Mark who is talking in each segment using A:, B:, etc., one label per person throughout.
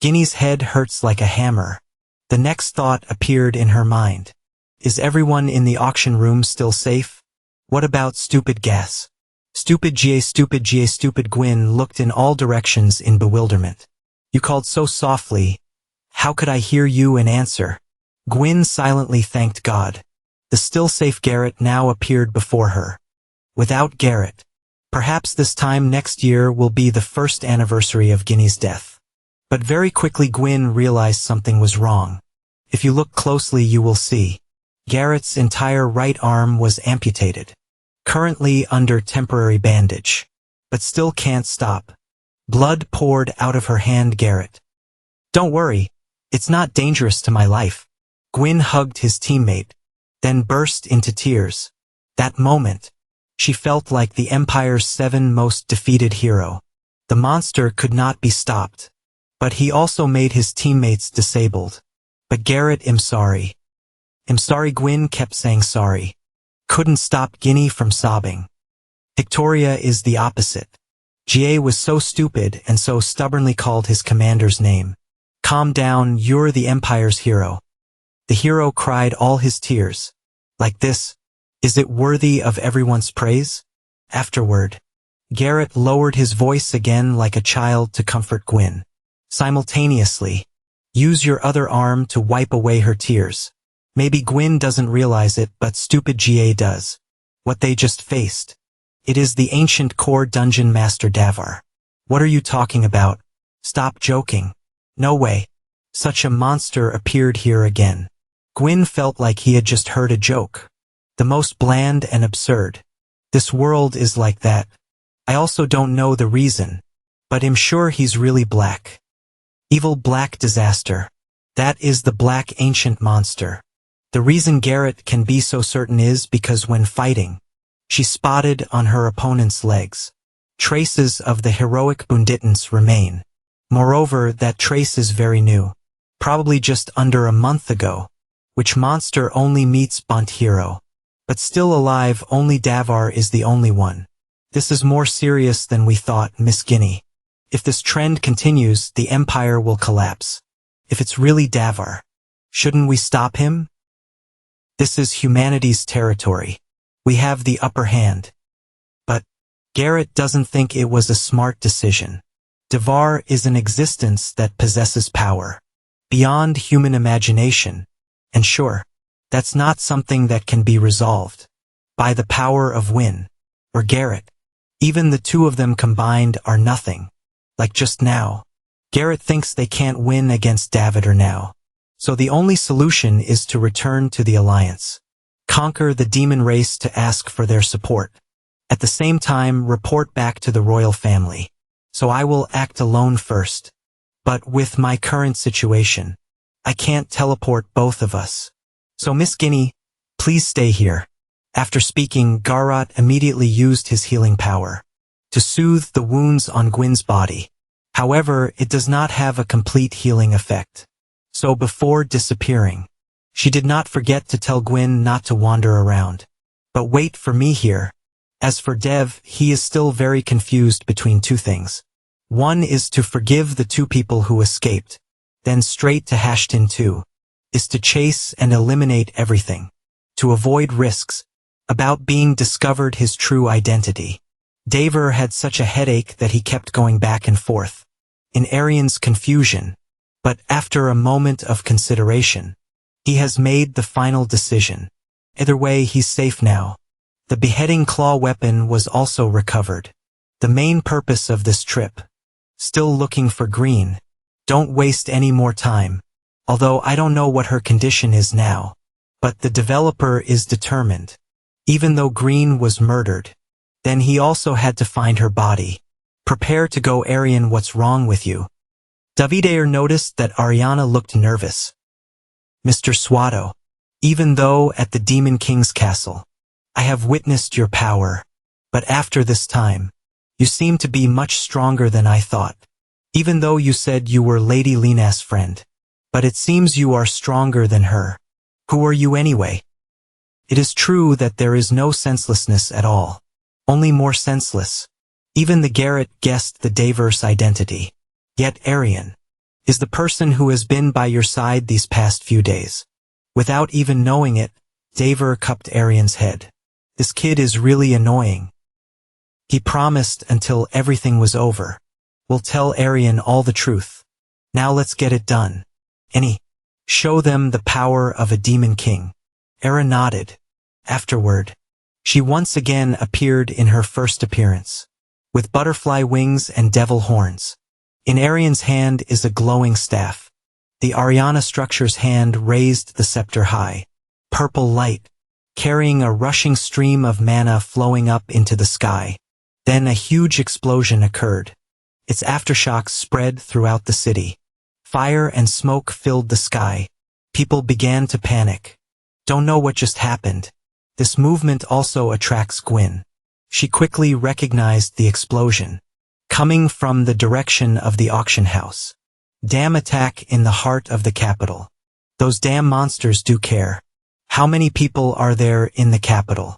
A: Guinea's head hurts like a hammer. The next thought appeared in her mind. Is everyone in the auction room still safe? What about stupid gas? Stupid GA, stupid GA, stupid Gwyn looked in all directions in bewilderment. You called so softly. How could I hear you and answer? Gwyn silently thanked God. The still safe Garrett now appeared before her. Without Garrett. Perhaps this time next year will be the first anniversary of Guinea's death. But very quickly Gwyn realized something was wrong. If you look closely you will see. Garrett's entire right arm was amputated. Currently under temporary bandage. But still can't stop. Blood poured out of her hand. Garrett. Don't worry. It's not dangerous to my life. Gwyn hugged his teammate. Then burst into tears. That moment. She felt like the Empire's 7 most defeated hero. The monster could not be stopped. But he also made his teammates disabled. But Garrett, I'm sorry. I'm sorry. Gwyn kept saying sorry. Couldn't stop Guinea from sobbing. Victoria is the opposite. GA was so stupid and so stubbornly called his commander's name. Calm down, you're the Empire's hero. The hero cried all his tears. Like this. Is it worthy of everyone's praise? Afterward, Garrett lowered his voice again like a child to comfort Gwyn. Simultaneously, use your other arm to wipe away her tears. Maybe Gwyn doesn't realize it, but stupid GA does. What they just faced. It is the ancient core dungeon master Davar. What are you talking about? Stop joking. No way. Such a monster appeared here again. Gwyn felt like he had just heard a joke. The most bland and absurd. This world is like that. I also don't know the reason. But I'm sure he's really black. Evil black disaster. That is the black ancient monster. The reason Garrett can be so certain is because when fighting, she spotted on her opponent's legs. Traces of the heroic Bunditans remain. Moreover, that trace is very new. Probably just under a month ago. Which monster only meets Bunt hero. But still alive, only Davar is the only one. This is more serious than we thought, Miss Guinea. If this trend continues, the Empire will collapse. If it's really Davar, shouldn't we stop him? This is humanity's territory. We have the upper hand. But Garrett doesn't think it was a smart decision. Davar is an existence that possesses power. Beyond human imagination. And sure, that's not something that can be resolved. By the power of Gwyn. Or Garrett. Even the two of them combined are nothing. Like just now. Garrett thinks they can't win against Davar now. So the only solution is to return to the Alliance. Conquer the demon race to ask for their support. At the same time, report back to the royal family. So I will act alone first. But with my current situation, I can't teleport both of us. So Miss Guinea, please stay here. After speaking, Garrett immediately used his healing power to soothe the wounds on Gwyn's body. However, it does not have a complete healing effect. So before disappearing, she did not forget to tell Gwyn not to wander around. But wait for me here. As for Dev, he is still very confused between two things. One is to forgive the two people who escaped. Then straight to Hashtin 2. Is to chase and eliminate everything. To avoid risks. About being discovered his true identity. Davar had such a headache that he kept going back and forth. In Arian's confusion. But after a moment of consideration, he has made the final decision. Either way, he's safe now. The beheading claw weapon was also recovered. The main purpose of this trip. Still looking for Green. Don't waste any more time. Although I don't know what her condition is now. But the developer is determined. Even though Green was murdered. Then he also had to find her body. Prepare to go, Arian. What's wrong with you? Davidair noticed that Ariana looked nervous. Mr. Swado, even though at the Demon King's castle, I have witnessed your power, but after this time, you seem to be much stronger than I thought. Even though you said you were Lady Lena's friend, but it seems you are stronger than her. Who are you anyway? It is true that there is no senselessness at all, only more senseless. Even the Garrett guessed the Davar's identity. Yet Arian, is the person who has been by your side these past few days. Without even knowing it, Davar cupped Arian's head. This kid is really annoying. He promised until everything was over. We'll tell Aran all the truth. Now let's get it done. Show them the power of a demon king. Aran nodded. Afterward, she once again appeared in her first appearance, with butterfly wings and devil horns. In Arian's hand is a glowing staff. The Ariana structure's hand raised the scepter high, purple light, carrying a rushing stream of mana flowing up into the sky. Then a huge explosion occurred. Its aftershocks spread throughout the city. Fire and smoke filled the sky. People began to panic. Don't know what just happened. This movement also attracts Gwyn. She quickly recognized the explosion, coming from the direction of the auction house. Dam attack in the heart of the capital. Those damn monsters do care. How many people are there in the capital?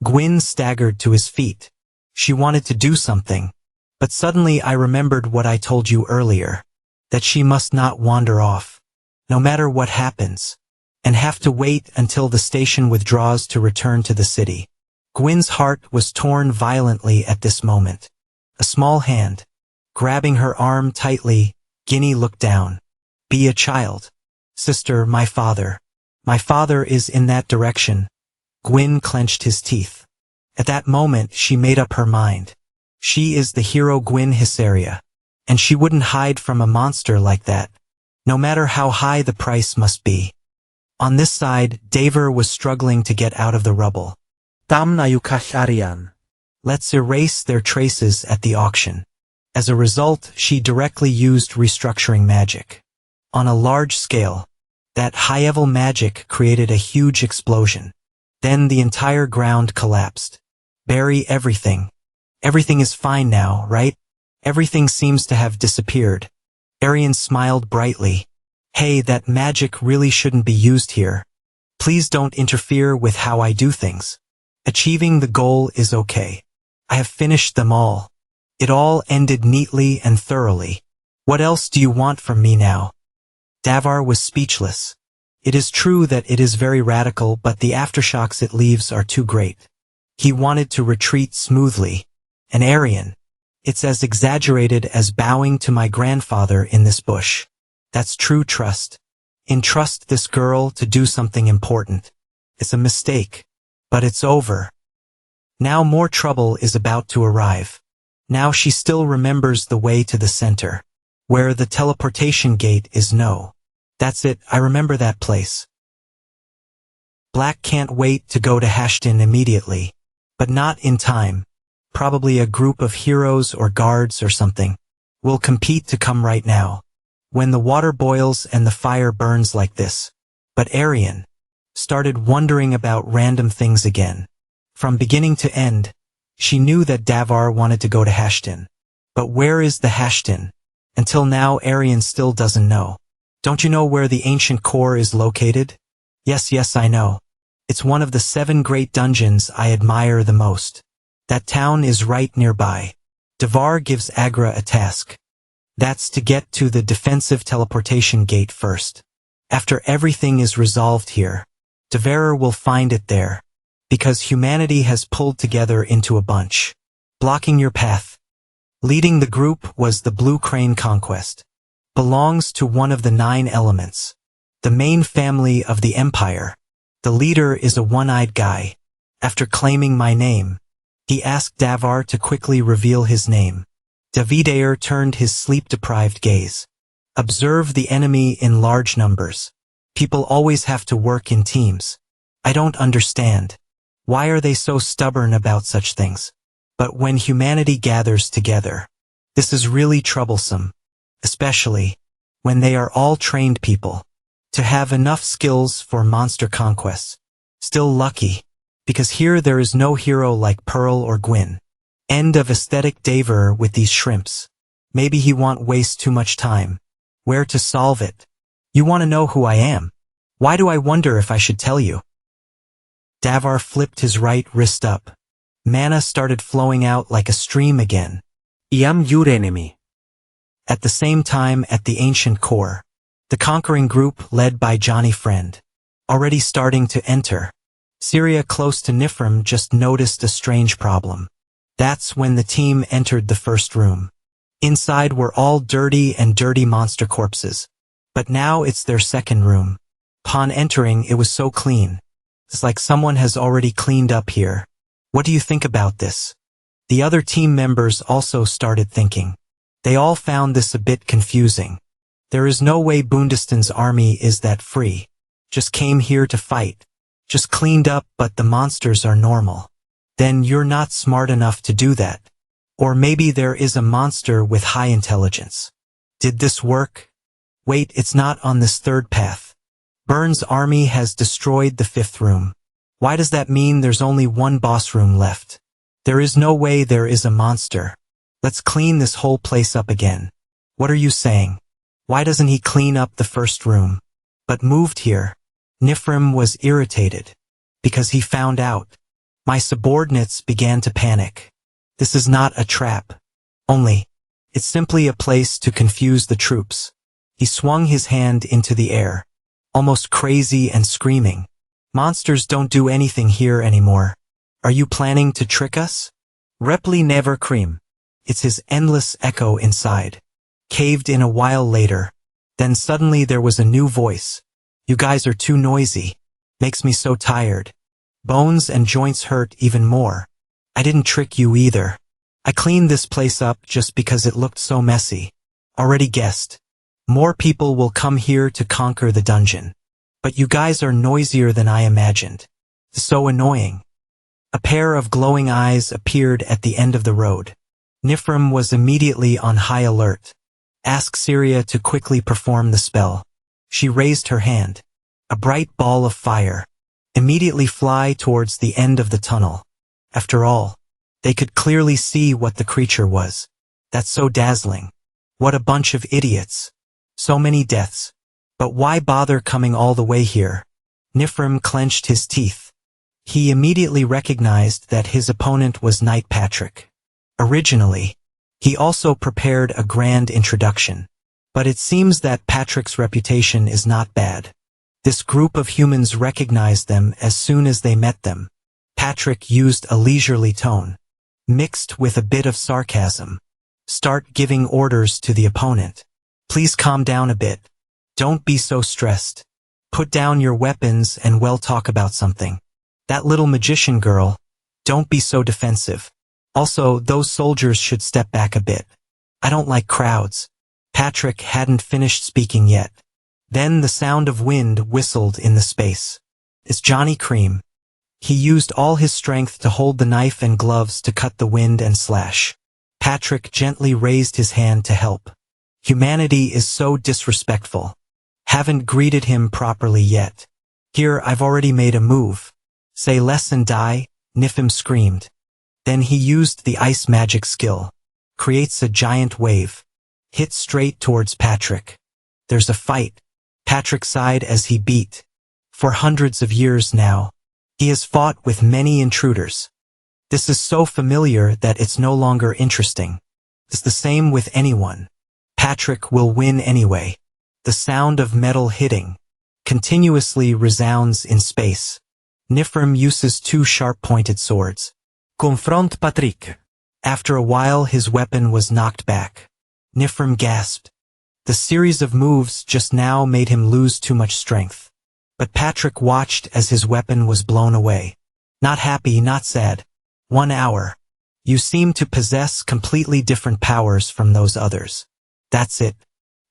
A: Gwyn staggered to his feet. She wanted to do something, but suddenly I remembered what I told you earlier, that she must not wander off, no matter what happens, and have to wait until the station withdraws to return to the city. Gwyn's heart was torn violently at this moment. A small hand, grabbing her arm tightly, Ginny looked down. Be a child. Sister, my father. My father is in that direction. Gwyn clenched his teeth. At that moment she made up her mind. She is the hero Gwyn Hysteria, and she wouldn't hide from a monster like that, no matter how high the price must be. On this side, Davar was struggling to get out of the rubble.
B: Tam na yukash Arian.
A: Let's erase their traces at the auction. As a result, she directly used restructuring magic. On a large scale, that high-level magic created a huge explosion. Then the entire ground collapsed. Bury everything. Everything is fine now, right? Everything seems to have disappeared. Aran smiled brightly. Hey, that magic really shouldn't be used here. Please don't interfere with how I do things. Achieving the goal is okay. I have finished them all. It all ended neatly and thoroughly. What else do you want from me now? Davar was speechless. It is true that it is very radical, but the aftershocks it leaves are too great. He wanted to retreat smoothly. And Aran, it's as exaggerated as bowing to my grandfather in this bush. That's true trust. Entrust this girl to do something important. It's a mistake, but it's over. Now more trouble is about to arrive. Now she still remembers the way to the center, where the teleportation gate is. No. That's it, I remember that place. Black can't wait to go to Hashton immediately, but not in time. Probably a group of heroes or guards or something will compete to come right now, when the water boils and the fire burns like this. But Aran started wondering about random things again. From beginning to end, she knew that Davar wanted to go to Hashton. But where is the Hashton? Until now Aran still doesn't know. Don't you know where the ancient core is located? Yes, I know. It's one of the 7 great dungeons I admire the most. That town is right nearby. Davar gives Agra a task. That's to get to the defensive teleportation gate first. After everything is resolved here, Davar will find it there. Because humanity has pulled together into a bunch, blocking your path. Leading the group was the Blue Crane Conquest. Belongs to one of the 9 elements. The main family of the empire. The leader is a one-eyed guy. After claiming my name, he asked Davar to quickly reveal his name. Davidair turned his sleep-deprived gaze. Observe the enemy in large numbers. People always have to work in teams. I don't understand. Why are they so stubborn about such things? But when humanity gathers together, this is really troublesome. Especially when they are all trained people. To have enough skills for monster conquests. Still lucky. Because here there is no hero like Pearl or Gwyn. End of aesthetic. Davar with these shrimps. Maybe he won't waste too much time. Where to solve it? You want to know who I am? Why do I wonder if I should tell you? Davar flipped his right wrist up. Mana started flowing out like a stream again.
B: I am your enemy.
A: At the same time at the ancient core, the conquering group led by Johnny Friend, already starting to enter. Syria close to Nifrim just noticed a strange problem. That's when the team entered the first room. Inside were all dirty monster corpses. But now it's their second room. Upon entering, it was so clean. It's like someone has already cleaned up here. What do you think about this? The other team members also started thinking. They all found this a bit confusing. There is no way Bundestan's army is that free. Just came here to fight. Just cleaned up, but the monsters are normal. Then you're not smart enough to do that. Or maybe there is a monster with high intelligence. Did this work? Wait, it's not on this third path. Burns' army has destroyed the fifth room. Why does that mean there's only one boss room left? There is no way there is a monster. Let's clean this whole place up again. What are you saying? Why doesn't he clean up the first room? But moved here. Nifrim was irritated. Because he found out. My subordinates began to panic. This is not a trap. It's simply a place to confuse the troops. He swung his hand into the air, almost crazy and screaming. Monsters don't do anything here anymore. Are you planning to trick us?
B: Repli never cream.
A: It's his endless echo inside. Caved in a while later. Then suddenly there was a new voice. You guys are too noisy. Makes me so tired. Bones and joints hurt even more. I didn't trick you either. I cleaned this place up just because it looked so messy. Already guessed. More people will come here to conquer the dungeon. But you guys are noisier than I imagined. So annoying. A pair of glowing eyes appeared at the end of the road. Nifrim was immediately on high alert. Ask Syria to quickly perform the spell. She raised her hand. A bright ball of fire. Immediately fly towards the end of the tunnel. After all, they could clearly see what the creature was. That's so dazzling. What a bunch of idiots. So many deaths. But why bother coming all the way here? Nifrim clenched his teeth. He immediately recognized that his opponent was Knight Patrick. Originally, he also prepared a grand introduction. But it seems that Patrick's reputation is not bad. This group of humans recognized them as soon as they met them. Patrick used a leisurely tone, mixed with a bit of sarcasm. Start giving orders to the opponent. Please calm down a bit. Don't be so stressed. Put down your weapons and we'll talk about something. That little magician girl, don't be so defensive. Also, those soldiers should step back a bit. I don't like crowds. Patrick hadn't finished speaking yet. Then the sound of wind whistled in the space. It's Johnny Cream. He used all his strength to hold the knife and gloves to cut the wind and slash. Patrick gently raised his hand to help. Humanity is so disrespectful. Haven't greeted him properly yet. Here, I've already made a move. Say less and die, Nifim screamed. Then he used the ice magic skill. Creates a giant wave. Hit straight towards Patrick. There's a fight. Patrick sighed as he beat. For hundreds of years now, he has fought with many intruders. This is so familiar that it's no longer interesting. It's the same with anyone. Patrick will win anyway. The sound of metal hitting continuously resounds in space. Nifrim uses two sharp-pointed swords.
B: Confront Patrick.
A: After a while his weapon was knocked back. Nifrim gasped. The series of moves just now made him lose too much strength. But Patrick watched as his weapon was blown away. Not happy, not sad. 1 hour. You seem to possess completely different powers from those others. That's it.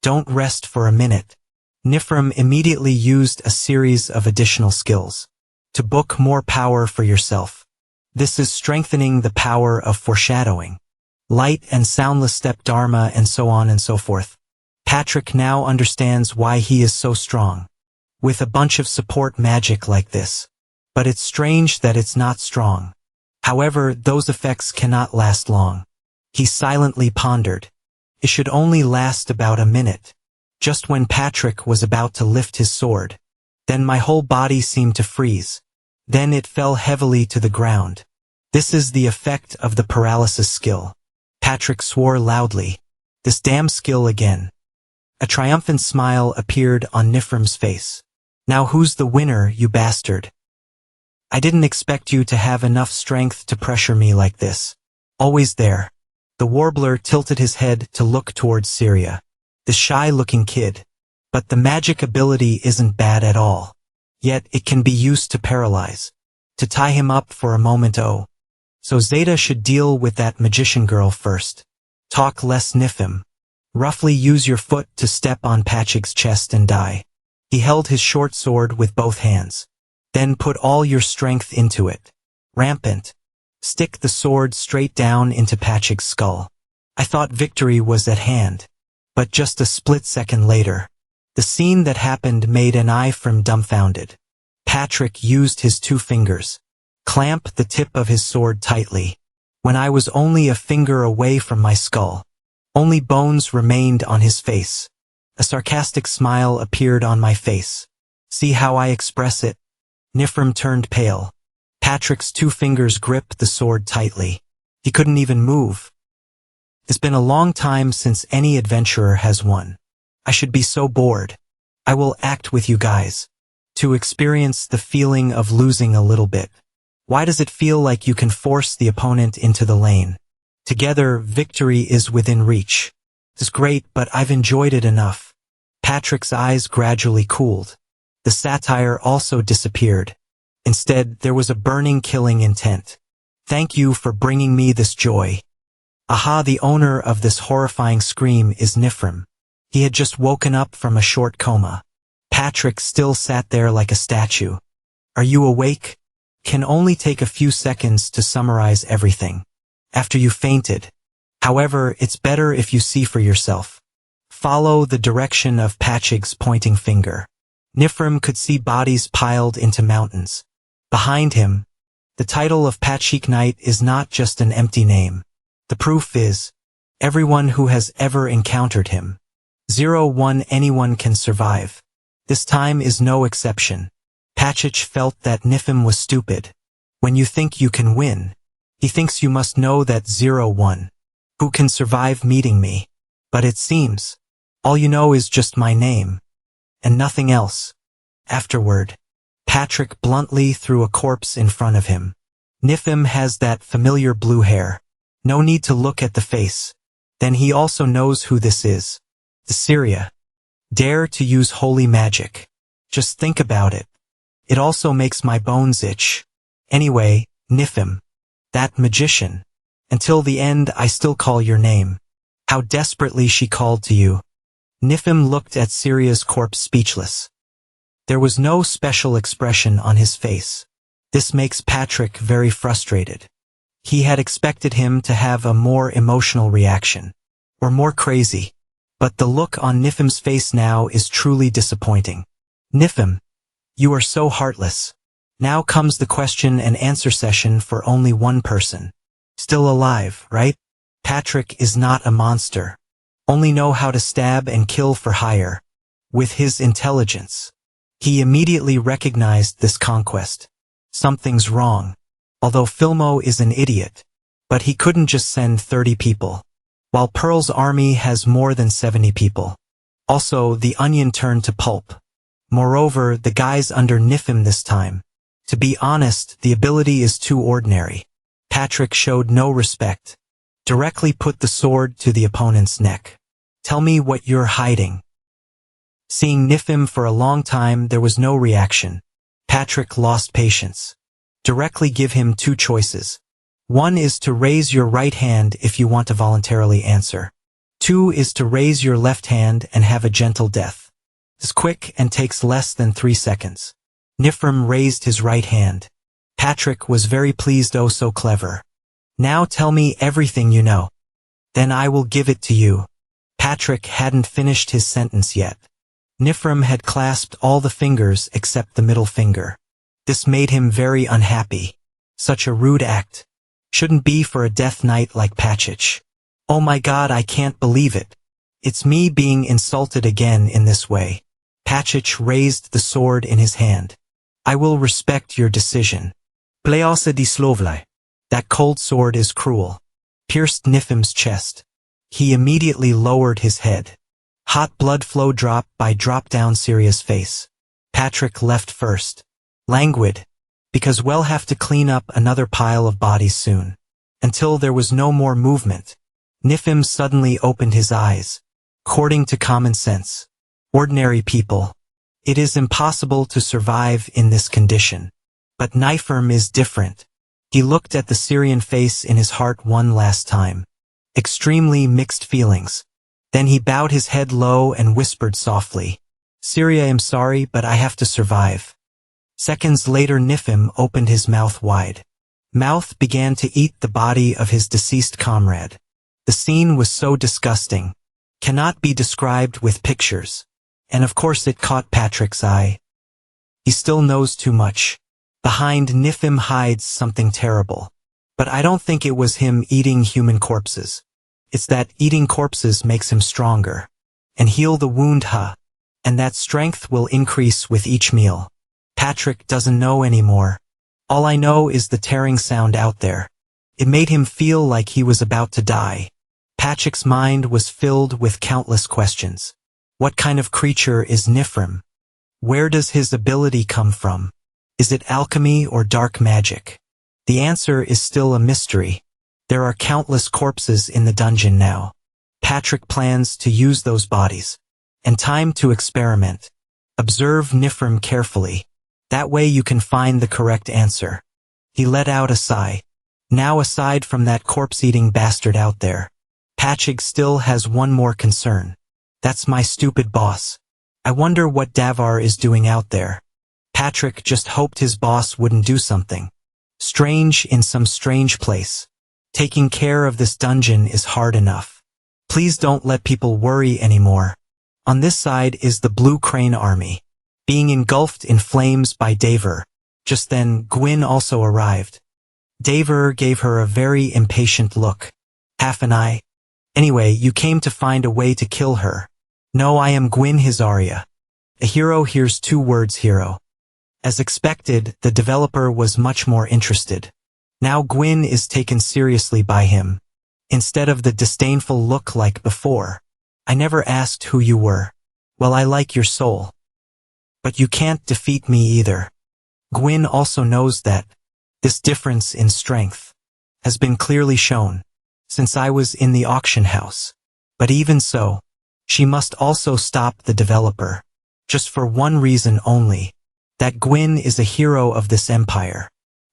A: Don't rest for a minute. Nifrim immediately used a series of additional skills. To book more power for yourself. This is strengthening the power of foreshadowing. Light and soundless step dharma and so on and so forth. Patrick now understands why he is so strong. With a bunch of support magic like this. But it's strange that it's not strong. However, those effects cannot last long. He silently pondered. It should only last about a minute. Just when Patrick was about to lift his sword. Then my whole body seemed to freeze. Then it fell heavily to the ground. This is the effect of the paralysis skill. Patrick swore loudly. This damn skill again. A triumphant smile appeared on Nifrim's face. Now who's the winner, you bastard? I didn't expect you to have enough strength to pressure me like this. Always there. The warbler tilted his head to look towards Syria. The shy-looking kid. But the magic ability isn't bad at all. Yet it can be used to paralyze. To tie him up for a moment. Oh. So Zeta should deal with that magician girl first. Talk less, Nifim. Roughly use your foot to step on Pachig's chest and die. He held his short sword with both hands. Then put all your strength into it. Rampant. Stick the sword straight down into Pachig's skull. I thought victory was at hand. But just a split second later, the scene that happened made Nifrim dumbfounded. Patrick used his 2 fingers. Clamp the tip of his sword tightly. When I was only a finger away from my skull. Only bones remained on his face. A sarcastic smile appeared on my face. See how I express it? Nifrim turned pale. Patrick's 2 fingers gripped the sword tightly. He couldn't even move. It's been a long time since any adventurer has won. I should be so bored. I will act with you guys. To experience the feeling of losing a little bit. Why does it feel like you can force the opponent into the lane? Together, victory is within reach. It's great, but I've enjoyed it enough. Patrick's eyes gradually cooled. The satire also disappeared. Instead, there was a burning, killing intent. Thank you for bringing me this joy. Aha, the owner of this horrifying scream is Nifrim. He had just woken up from a short coma. Patrick still sat there like a statue. Are you awake? Can only take a few seconds to summarize everything. After you fainted. However, it's better if you see for yourself. Follow the direction of Pachig's pointing finger. Nifrim could see bodies piled into mountains. Behind him, the title of Pachig Knight is not just an empty name. The proof is, everyone who has ever encountered him. 01 anyone can survive. This time is no exception. Pachig felt that Nifim was stupid. When you think you can win, he thinks you must know that 01. Who can survive meeting me? But it seems, all you know is just my name. And nothing else. Afterward, Patrick bluntly threw a corpse in front of him. Nifim has that familiar blue hair. No need to look at the face. Then he also knows who this is. Syria. Dare to use holy magic. Just think about it. It also makes my bones itch. Anyway, Nifim. That magician. Until the end I still call your name. How desperately she called to you. Nifim looked at Syria's corpse speechless. There was no special expression on his face. This makes Patrick very frustrated. He had expected him to have a more emotional reaction. Or more crazy. But the look on Nifim's face now is truly disappointing. Nifim, you are so heartless. Now comes the question and answer session for only one person. Still alive, right? Patrick is not a monster. Only know how to stab and kill for hire. With his intelligence. He immediately recognized this conquest. Something's wrong. Although Filmo is an idiot. But he couldn't just send 30 people. While Pearl's army has more than 70 people. Also, the onion turned to pulp. Moreover, the guys under Nifim this time. To be honest, the ability is too ordinary. Patrick showed no respect. Directly put the sword to the opponent's neck. Tell me what you're hiding. Seeing Nifim for a long time, there was no reaction. Patrick lost patience. Directly give him 2 choices. 1 is to raise your right hand if you want to voluntarily answer. 2 is to raise your left hand and have a gentle death. It's quick and takes less than 3 seconds. Nifrim raised his right hand. Patrick was very pleased. Oh, so clever. Now tell me everything you know. Then I will give it to you. Patrick hadn't finished his sentence yet. Nifrim had clasped all the fingers except the middle finger. This made him very unhappy. Such a rude act. Shouldn't be for a death knight like Pachig. Oh my God, I can't believe it. It's me being insulted again in this way. Pachig raised the sword in his hand. I will respect your decision. Please di slovlai. That cold sword is cruel. Pierced Nifim's chest. He immediately lowered his head. Hot blood flow drop by drop down Syria's face. Patrick left first. Languid. Because we'll have to clean up another pile of bodies soon. Until there was no more movement. Niim suddenly opened his eyes. According to common sense. Ordinary people. It is impossible to survive in this condition. But Niim is different. He looked at the Syrian face in his heart one last time. Extremely mixed feelings. Then he bowed his head low and whispered softly. Syria, I'm sorry, but I have to survive. Seconds later Niim opened his mouth wide. Mouth began to eat the body of his deceased comrade. The scene was so disgusting. Cannot be described with pictures. And of course it caught Patrick's eye. He still knows too much. Behind Niim hides something terrible. But I don't think it was him eating human corpses. It's that eating corpses makes him stronger. And heal the wound, and that strength will increase with each meal. Patrick doesn't know anymore. All I know is the tearing sound out there. It made him feel like he was about to die. Patrick's mind was filled with countless questions. What kind of creature is Niim? Where does his ability come from? Is it alchemy or dark magic? The answer is still a mystery. There are countless corpses in the dungeon now. Patrick plans to use those bodies. And time to experiment. Observe Niim carefully. That way you can find the correct answer. He let out a sigh. Now aside from that corpse-eating bastard out there, Patrick still has one more concern. That's my stupid boss. I wonder what Davar is doing out there. Patrick just hoped his boss wouldn't do something strange in some strange place. Taking care of this dungeon is hard enough. Please don't let people worry anymore. On this side is the Blue Crane Army, being engulfed in flames by Davar. Just then, Gwyn also arrived. Davar gave her a very impatient look. Half an eye. Anyway, you came to find a way to kill her. No, I am Gwyn Hizaria. A hero hears two words hero. As expected, the developer was much more interested. Now Gwyn is taken seriously by him. Instead of the disdainful look like before. I never asked who you were. Well, I like your soul. But you can't defeat me either. Gwyn also knows that this difference in strength has been clearly shown since I was in the auction house. But even so, she must also stop the developer. Just for one reason only. That Gwyn is a hero of this empire.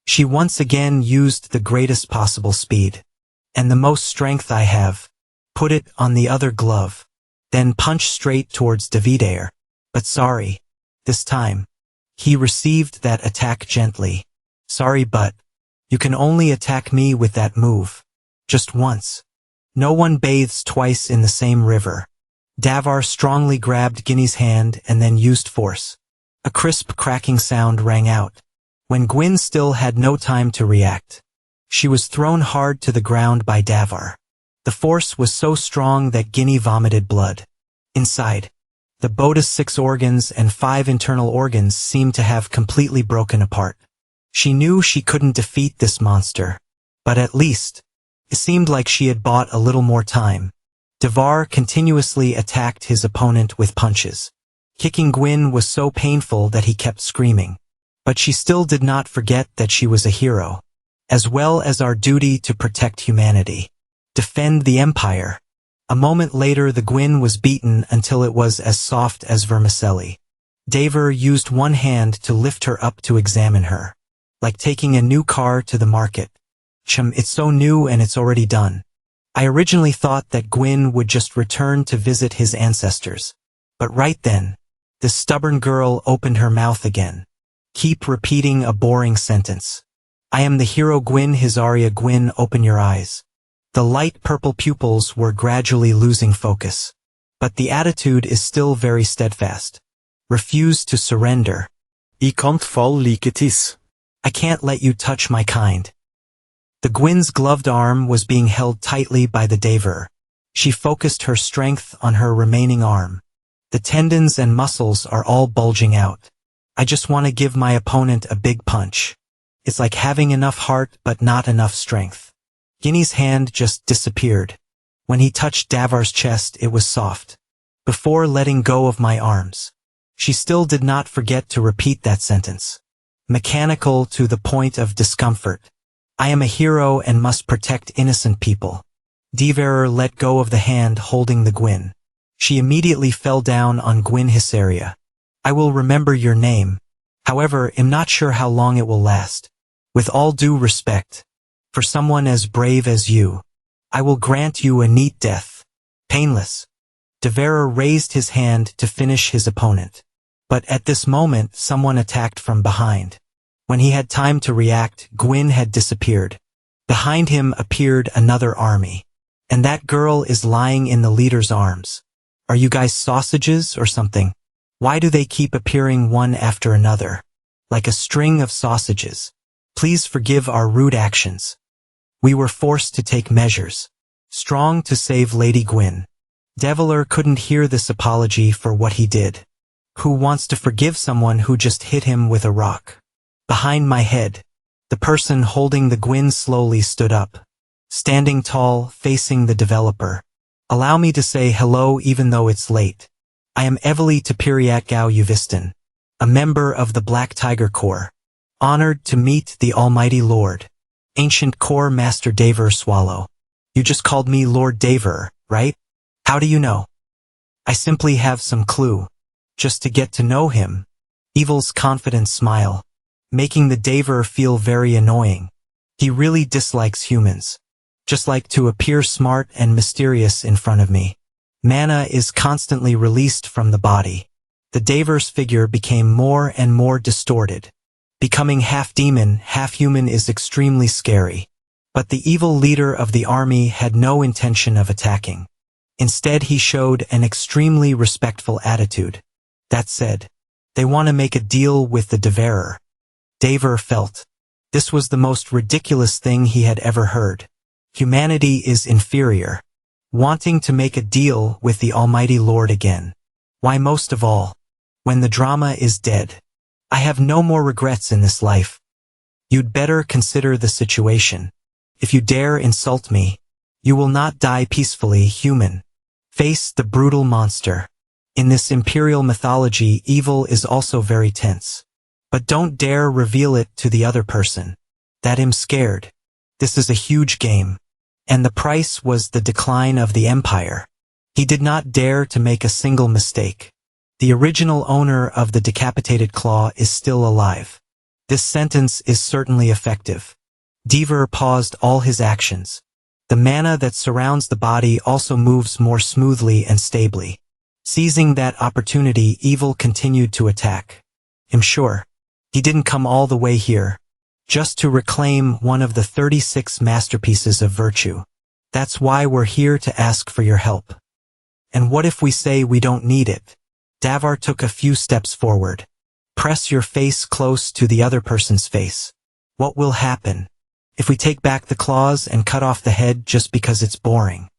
A: She once again used the greatest possible speed. And the most strength I have. Put it on the other glove. Then punch straight towards Davidare. But sorry. This time. He received that attack gently. Sorry, but you can only attack me with that move. Just once. No one bathes twice in the same river. Davar strongly grabbed Guinea's hand and then used force. A crisp cracking sound rang out. When Gwyn still had no time to react. She was thrown hard to the ground by Davar. The force was so strong that Guinea vomited blood. Inside, the Boda's 6 organs and 5 internal organs seemed to have completely broken apart. She knew she couldn't defeat this monster. But at least, it seemed like she had bought a little more time. Davar continuously attacked his opponent with punches. Kicking Gwyn was so painful that he kept screaming. But she still did not forget that she was a hero, as well as our duty to protect humanity. Defend the empire. A moment later the Gwyn was beaten until it was as soft as vermicelli. Davar used one hand to lift her up to examine her. Like taking a new car to the market. It's so new and it's already done. I originally thought that Gwyn would just return to visit his ancestors. But right then, the stubborn girl opened her mouth again. Keep repeating a boring sentence. I am the hero Gwyn Hizaria. Gwyn, open your eyes. The light purple pupils were gradually losing focus. But the attitude is still very steadfast. Refuse to surrender.
B: I can't fall like it is.
A: I can't let you touch my kind. The Gwyn's gloved arm was being held tightly by the Davar. She focused her strength on her remaining arm. The tendons and muscles are all bulging out. I just want to give my opponent a big punch. It's like having enough heart but not enough strength. Guinea's hand just disappeared. When he touched Davar's chest, it was soft. Before letting go of my arms. She still did not forget to repeat that sentence. Mechanical to the point of discomfort. I am a hero and must protect innocent people. Davar let go of the hand holding the Gwyn. She immediately fell down on Gwyn hysteria. I will remember your name. However, am not sure how long it will last. With all due respect, for someone as brave as you, I will grant you a neat death. Painless. Davar raised his hand to finish his opponent. But at this moment, someone attacked from behind. When he had time to react, Gwyn had disappeared. Behind him appeared another army. And that girl is lying in the leader's arms. Are you guys sausages or something? Why do they keep appearing one after another? Like a string of sausages. Please forgive our rude actions. We were forced to take measures. Strong to save Lady Gwyn. Davar couldn't hear this apology for what he did. Who wants to forgive someone who just hit him with a rock? Behind my head, the person holding the Gwyn slowly stood up. Standing tall, facing the developer. Allow me to say hello even though it's late. I am Evely Tapiriakgao Uvistan, a member of the Black Tiger Corps. Honored to meet the Almighty Lord. Ancient Corps Master Davar Swallow. You just called me Lord Davar, right? How do you know? I simply have some clue. Just to get to know him. Evil's confident smile. Making the Davar feel very annoying. He really dislikes humans. Just like to appear smart and mysterious in front of me. Mana is constantly released from the body. The Davar's figure became more and more distorted. Becoming half demon, half human is extremely scary. But the evil leader of the army had no intention of attacking. Instead, he showed an extremely respectful attitude. That said, they want to make a deal with the Davar. Davar felt. This was the most ridiculous thing he had ever heard. Humanity is inferior. Wanting to make a deal with the Almighty Lord again. Why most of all? When the drama is dead. I have no more regrets in this life. You'd better consider the situation. If you dare insult me, you will not die peacefully, human. Face the brutal monster. In this imperial mythology, evil is also very tense. But don't dare reveal it to the other person. That I'm scared. This is a huge game. And the price was the decline of the empire. He did not dare to make a single mistake. The original owner of the decapitated claw is still alive. This sentence is certainly effective. Davar paused all his actions. The mana that surrounds the body also moves more smoothly and stably. Seizing that opportunity, evil continued to attack. I'm sure. He didn't come all the way here. Just to reclaim one of the 36 masterpieces of virtue. That's why we're here to ask for your help. And what if we say we don't need it? Davar took a few steps forward. Press your face close to the other person's face. What will happen if we take back the claws and cut off the head just because it's boring?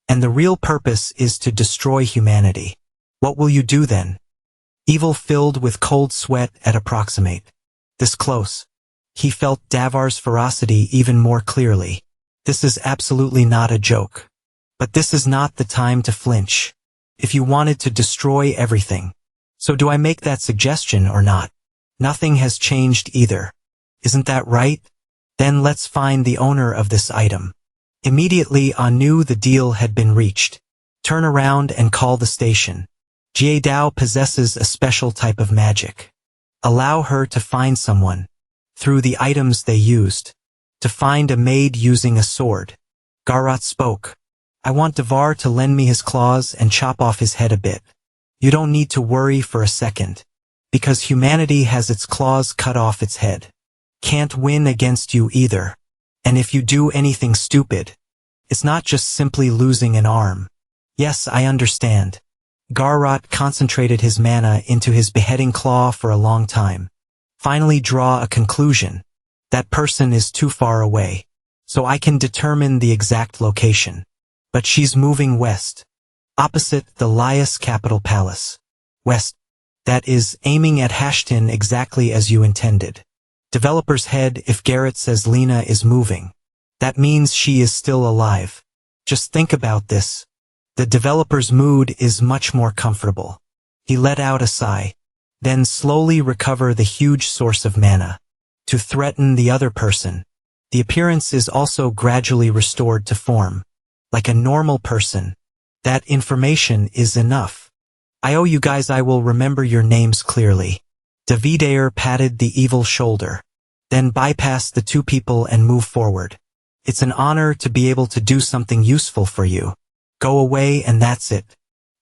A: And the real purpose is to destroy humanity. What will you do then? Evil filled with cold sweat at approximate. This close. He felt Davar's ferocity even more clearly. This is absolutely not a joke. But this is not the time to flinch. If you wanted to destroy everything. So do I make that suggestion or not? Nothing has changed either. Isn't that right? Then let's find the owner of this item. Immediately I knew the deal had been reached. Turn around and call the station. Jie Dao possesses a special type of magic. Allow her to find someone, through the items they used, to find a maid using a sword. Garrett spoke. I want Davar to lend me his claws and chop off his head a bit. You don't need to worry for a second, because humanity has its claws cut off its head. Can't win against you either. And if you do anything stupid, it's not just simply losing an arm. Yes, I understand. Garrett concentrated his mana into his beheading claw for a long time. Finally draw a conclusion. That person is too far away. So I can determine the exact location. But she's moving west. Opposite the Lias Capital Palace. West. That is, aiming at Hashtin exactly as you intended. Developer's head. If Garrett says Lena is moving, that means she is still alive. Just think about this. The developer's mood is much more comfortable. He let out a sigh, then slowly recover the huge source of mana. To threaten the other person. The appearance is also gradually restored to form. Like a normal person. That information is enough. I owe you guys. I will remember your names clearly. Davar patted the evil shoulder. Then bypassed the two people and moved forward. It's an honor to be able to do something useful for you. Go away and that's it.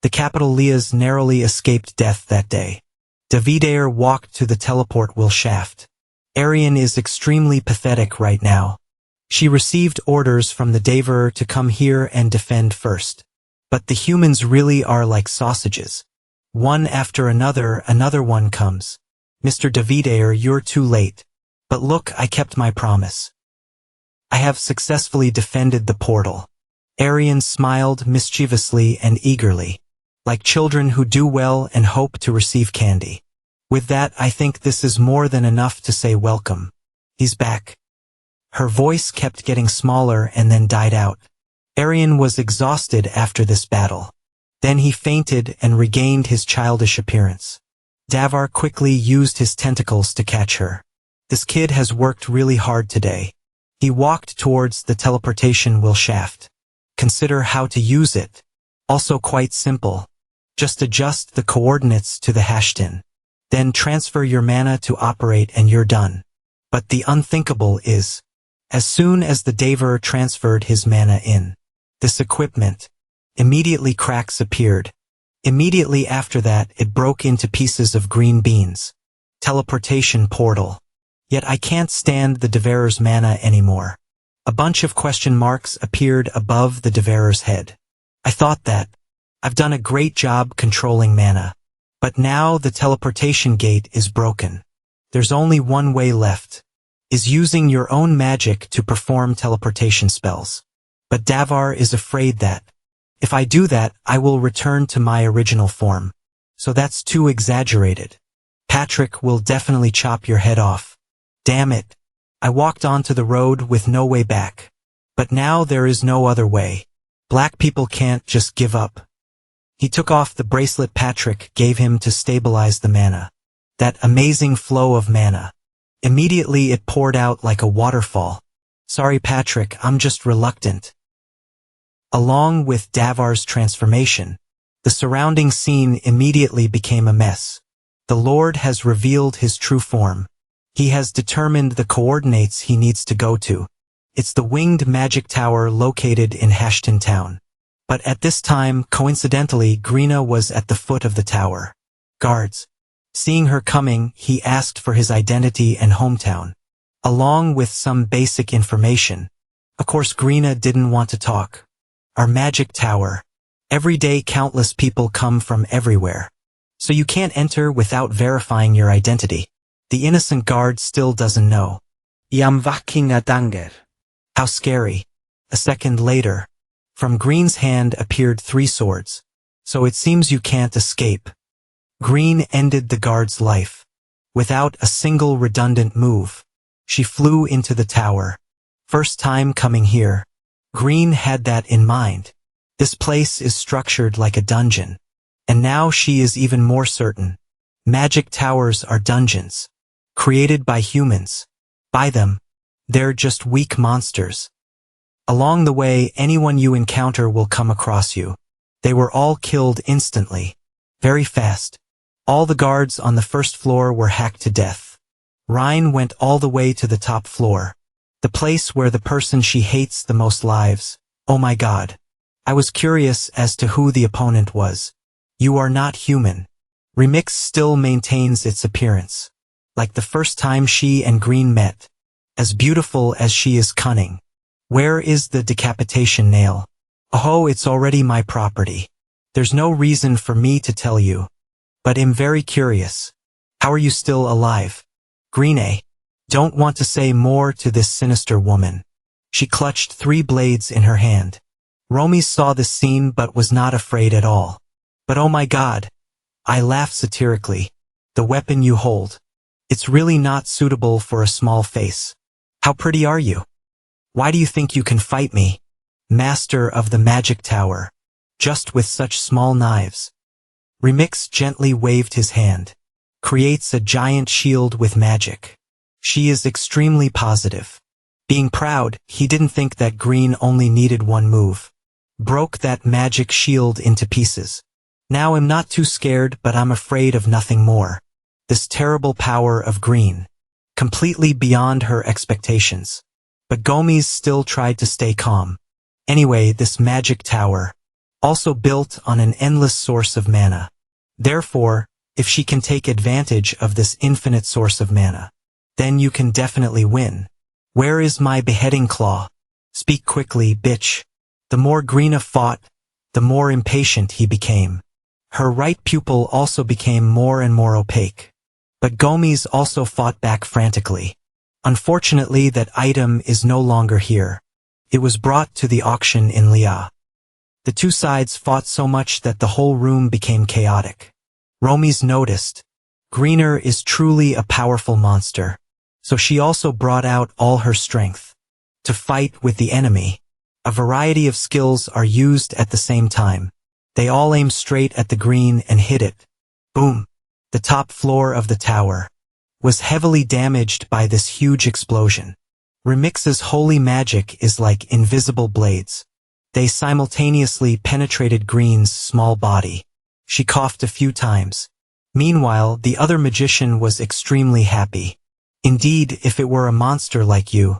A: The capital Leas narrowly escaped death that day. Davar walked to the teleport wheel shaft. Aran is extremely pathetic right now. She received orders from the Davar to come here and defend first. But the humans really are like sausages. One after another one comes. Mr. Davar, you're too late. But look, I kept my promise. I have successfully defended the portal. Aran smiled mischievously and eagerly. Like children who do well and hope to receive candy. With that, I think this is more than enough to say welcome. He's back. Her voice kept getting smaller and then died out. Aran was exhausted after this battle. Then he fainted and regained his childish appearance. Davar quickly used his tentacles to catch her. This kid has worked really hard today. He walked towards the teleportation wheel shaft. Consider how to use it. Also quite simple. Just adjust the coordinates to the hashtin. Then transfer your mana to operate and you're done. But the unthinkable is, as soon as the Davar transferred his mana in this equipment, immediately cracks appeared. Immediately after that, it broke into pieces of green beans. Teleportation portal. Yet I can't stand the Davar's mana anymore. A bunch of question marks appeared above the Davar's head. I thought that I've done a great job controlling mana. But now the teleportation gate is broken. There's only one way left. Is using your own magic to perform teleportation spells. But Davar is afraid that if I do that, I will return to my original form. So that's too exaggerated. Patrick will definitely chop your head off. Damn it. I walked onto the road with no way back. But now there is no other way. Black people can't just give up. He took off the bracelet Patrick gave him to stabilize the mana. That amazing flow of mana. Immediately it poured out like a waterfall. Sorry Patrick, I'm just reluctant. Along with Davar's transformation, the surrounding scene immediately became a mess. The Lord has revealed his true form. He has determined the coordinates he needs to go to. It's the winged magic tower located in Hashton Town. But at this time, coincidentally, Greena was at the foot of the tower. Guards. Seeing her coming, he asked for his identity and hometown, along with some basic information. Of course, Greena didn't want to talk. Our magic tower. Every day countless people come from everywhere. So you can't enter without verifying your identity. The innocent guard still doesn't know. How scary. A second later, from Green's hand appeared 3 swords. So it seems you can't escape. Green ended the guard's life. Without a single redundant move. She flew into the tower. First time coming here. Green had that in mind. This place is structured like a dungeon. And now she is even more certain. Magic towers are dungeons. Created by humans. By them. They're just weak monsters. Along the way, anyone you encounter will come across you. They were all killed instantly. Very fast. All the guards on the first floor were hacked to death. Rhine went all the way to the top floor. The place where the person she hates the most lives. Oh my god. I was curious as to who the opponent was. You are not human. Remix still maintains its appearance. Like the first time she and Green met. As beautiful as she is cunning. Where is the decapitation nail? Oh, it's already my property. There's no reason for me to tell you. But I'm very curious. How are you still alive? Greena. Don't want to say more to this sinister woman. She clutched 3 blades in her hand. Romy saw this scene but was not afraid at all. But oh my god. I laughed satirically. The weapon you hold. It's really not suitable for a small face. How pretty are you? Why do you think you can fight me? master of the magic tower, just with such small knives. Remix gently waved his hand. Creates a giant shield with magic. She is extremely positive. Being proud, he didn't think that Green only needed one move. Broke that magic shield into pieces. Now I'm not too scared, but I'm afraid of nothing more. This terrible power of Green. Completely beyond her expectations. But Gomes still tried to stay calm. Anyway, this magic tower. Also built on an endless source of mana. Therefore, if she can take advantage of this infinite source of mana, then you can definitely win. Where is my beheading claw? Speak quickly, bitch. The more Greena fought, the more impatient he became. Her right pupil also became more and more opaque. But Gomes also fought back frantically. Unfortunately, that item is no longer here. It was brought to the auction in Lia. The two sides fought so much that the whole room became chaotic. Romies noticed. Greener is truly a powerful monster. So she also brought out all her strength. To fight with the enemy. A variety of skills are used at the same time. They all aim straight at the green and hit it. Boom. The top floor of the tower was heavily damaged by this huge explosion. Remix's holy magic is like invisible blades. They simultaneously penetrated Green's small body. She coughed a few times. Meanwhile, the other magician was extremely happy. Indeed, if it were a monster like you,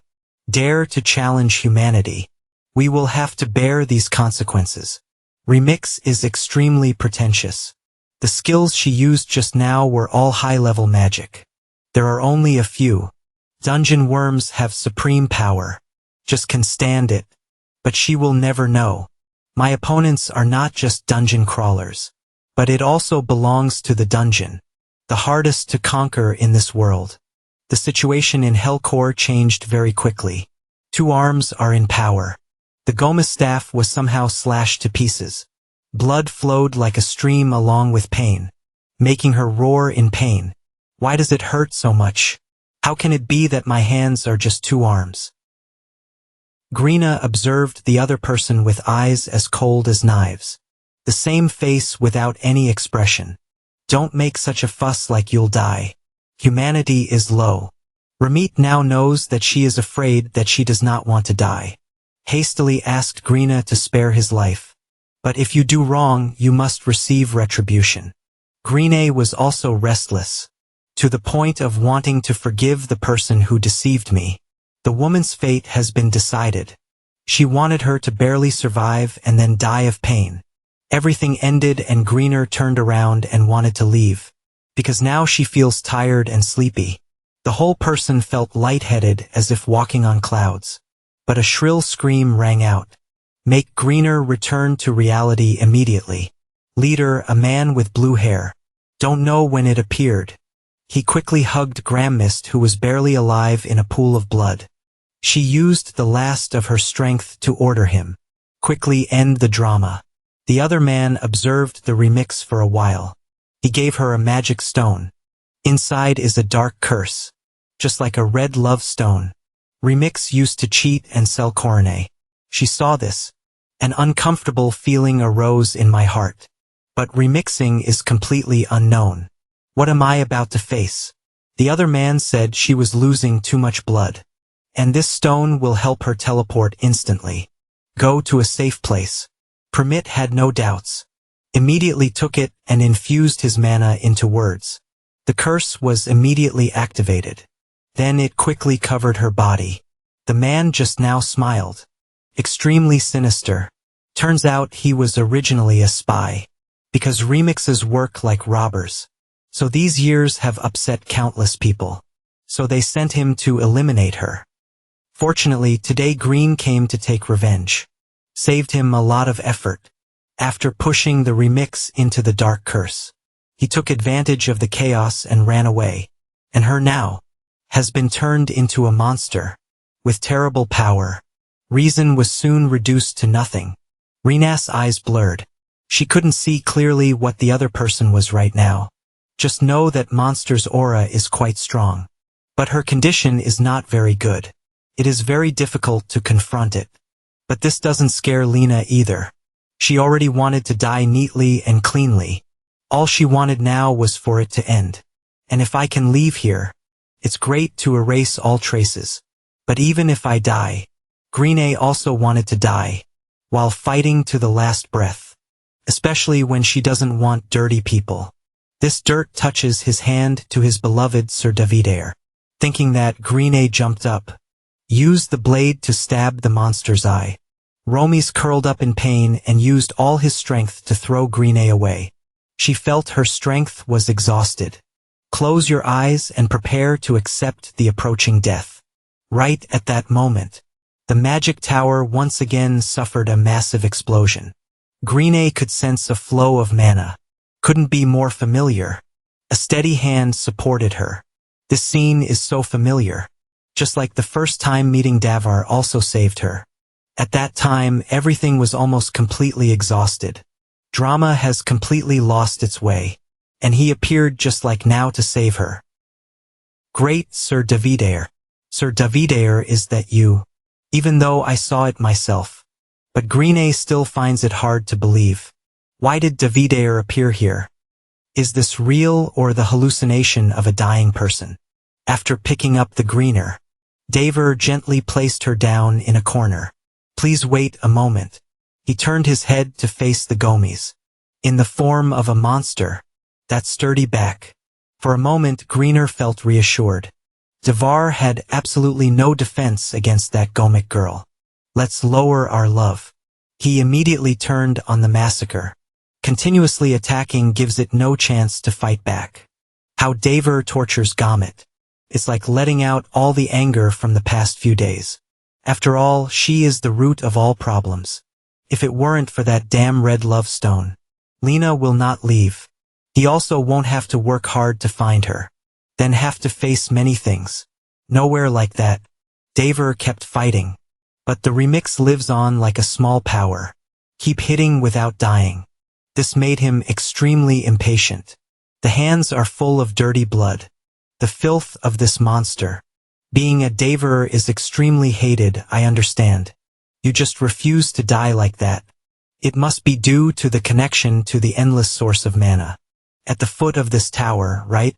A: dare to challenge humanity, we will have to bear these consequences. Remix is extremely pretentious. The skills she used just now were all high-level magic. There are only a few. Dungeon worms have supreme power. Just can stand it. But she will never know. My opponents are not just dungeon crawlers. But it also belongs to the dungeon. The hardest to conquer in this world. The situation in Hellcore changed very quickly. Two arms are in power. The Gomes staff was somehow slashed to pieces. Blood flowed like a stream along with pain, making her roar in pain. Why does it hurt so much? How can it be that my hands are just two arms? Greena observed the other person with eyes as cold as knives. The same face without any expression. Don't make such a fuss like you'll die. Humanity is low. Ramit now knows that she is afraid that she does not want to die. Hastily asked Greena to spare his life. But if you do wrong, you must receive retribution. Greena was also restless. To the point of wanting to forgive the person who deceived me. The woman's fate has been decided. She wanted her to barely survive and then die of pain. Everything ended and Greener turned around and wanted to leave. Because now she feels tired and sleepy. The whole person felt lightheaded as if walking on clouds. But a shrill scream rang out. Make Greener return to reality immediately. Leader, a man with blue hair. Don't know when it appeared. He quickly hugged Grammist, who was barely alive in a pool of blood. She used the last of her strength to order him. Quickly end the drama. The other man observed the remix for a while. He gave her a magic stone. Inside is a dark curse. Just like a red love stone. Remix used to cheat and sell coronet. She saw this. An uncomfortable feeling arose in my heart. But remixing is completely unknown. What am I about to face? The other man said she was losing too much blood. And this stone will help her teleport instantly. Go to a safe place. Permit had no doubts. Immediately took it and infused his mana into words. The curse was immediately activated. Then it quickly covered her body. The man just now smiled. Extremely sinister. Turns out he was originally a spy. Because remixes work like robbers. So these years have upset countless people. So they sent him to eliminate her. Fortunately, today Green came to take revenge. Saved him a lot of effort. After pushing the remix into the dark curse. He took advantage of the chaos and ran away. And her now has been turned into a monster. With terrible power. Reason was soon reduced to nothing. Reena's eyes blurred. She couldn't see clearly what the other person was right now. Just know that monster's aura is quite strong. But her condition is not very good. It is very difficult to confront it. But this doesn't scare Lena either. She already wanted to die neatly and cleanly. All she wanted now was for it to end. And if I can leave here, it's great to erase all traces. But even if I die, Greena also wanted to die, while fighting to the last breath. Especially when she doesn't want dirty people. This dirt touches his hand to his beloved Sir Davar. Thinking that, Greena jumped up, used the blade to stab the monster's eye. Romies curled up in pain and used all his strength to throw Greena away. She felt her strength was exhausted. Close your eyes and prepare to accept the approaching death. Right at that moment, the magic tower once again suffered a massive explosion. Greena could sense a flow of mana. Couldn't be more familiar. A steady hand supported her. This scene is so familiar. Just like the first time meeting Davar also saved her. At that time, everything was almost completely exhausted. Drama has completely lost its way. And he appeared just like now to save her. Great Sir Davar. Sir Davar, is that you? Even though I saw it myself. But Greena still finds it hard to believe. Why did Davar appear here? Is this real or the hallucination of a dying person? After picking up the Greener, Davar gently placed her down in a corner. Please wait a moment. He turned his head to face the Gomis. In the form of a monster. That sturdy back. For a moment Greener felt reassured. Davar had absolutely no defense against that Gomic girl. Let's lower our love. He immediately turned on the massacre. Continuously attacking gives it no chance to fight back. How Davar tortures Gomit. It's like letting out all the anger from the past few days. After all, she is the root of all problems. If it weren't for that damn red love stone, Lena will not leave. He also won't have to work hard to find her. Then have to face many things. Nowhere like that. Davar kept fighting. But the remix lives on like a small power. Keep hitting without dying. This made him extremely impatient. The hands are full of dirty blood. The filth of this monster. Being a Davar is extremely hated, I understand. You just refuse to die like that. It must be due to the connection to the endless source of mana. At the foot of this tower, right?